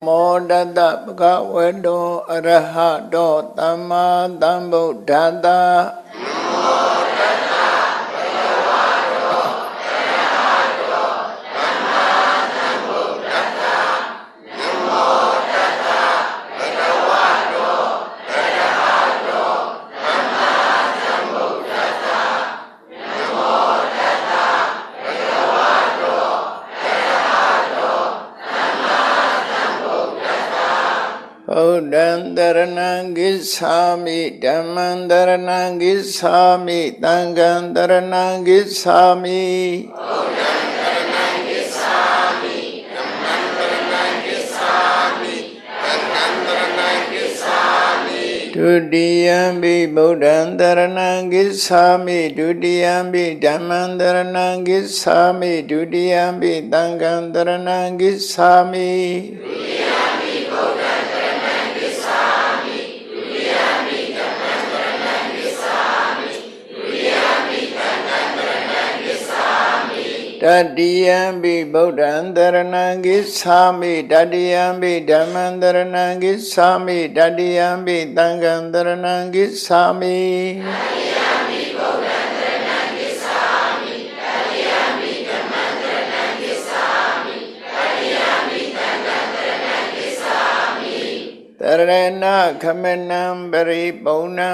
မောတတပကဝေတောအရဟတောသမ္မာသမ္ဗုဒ္ဓတ္တဗုဒ္ဓံတရဏံဂစ္ဆာမိဓမ္မံတရဏံဂစ္ဆာမိသံဃံတရဏံဂစ္ဆာမိဗုဒ္ဓံတရဏံဂစ္ဆာမိဓမ္မံတရဏံဂစ္ဆာမိသံဃံတရဏံဂစ္ဆာမိဒုတိယံဘိဗုဒ္ဓံတရဏံဂစ္ဆာမိဒုတိယံဘိဓမ္မံတရဏံဂစ္ဆာမိဒုတိယံဘိသံဃံတရဏံဂစ္ဆာမိတတိယံဘိဗုဒ္ဓံတရဏံဂစ္ဆာမိတတိယံဘိဓမ္မံတရဏံဂစ္ဆာမိတတိယံဘိသံဃံတရဏံဂစ္ဆာမိတတိယံဘိဗုဒ္ဓံတရဏံဂစ္ဆာမိတတိယံဘိဓမ္မံတရဏံဂစ္ဆာမိတတိယံဘိသံဃံတရဏံဂစ္ဆာမိတရဏခမနံပရိပုံဏံ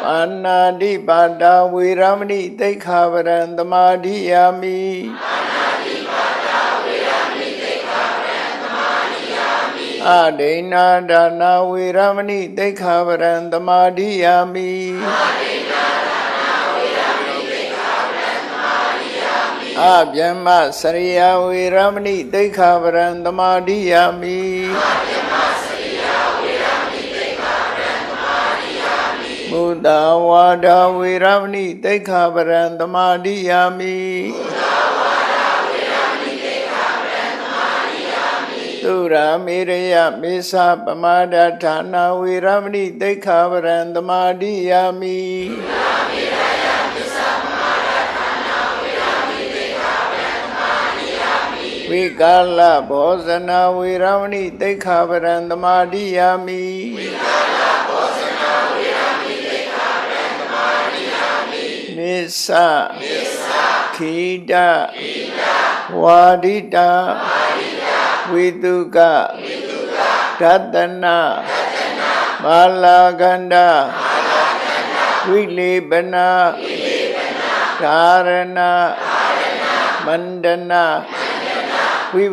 ပါဏာတိပါဒဝေရမဏိသိက္ခာပရံသမာဓိယာမိပါဏာတိပါဒဝေရမဏိသိက္ခာပရံသမာဓိယာမိအဒိဏဒါနာဝေရမဏိသိက္ခာပရံသမာဓိယာမိအဒိဏဒါနာဝေရမဏိသိက္ခာပရံသမာဓိယာမိအဗျမ္မစရိယဝေရမဏိသိက္ခာပရံသမာဓိယာမိအဗျမ္မစရိယဝေရမဏိသိက္ခာပရံသမာဓိယာမိမုဒ္ဒဝါဒဝေရမဏိသိက္ခာပရံသမာဓိယာမိမုဒ္ဒဝါဒဝေရမဏိသိက္ခာပရံသမာဓိယာမိသုရာမေရယမေသပမာဒဌာနာဝေရမဏိသိက္ခာပရံသမာဓိယာမိသုရာမေရယမေသပမာဒဌာနာဝေရမဏိသိက္ခာပရံသမာဓိယာမိဝိကာလဘောဇနာဝေရမဏိသိက္ခာပရံသမာဓိယာမိဝိကာလဘောဇနာဝေရမဏိသိက္ခာပရံသမာဓိယာမိနိစ္စခိတဝါဒိတဝိတုကဒတနာမာလာကန္ဒဝိလေပနာဓာရဏမန္ဒနာဝိ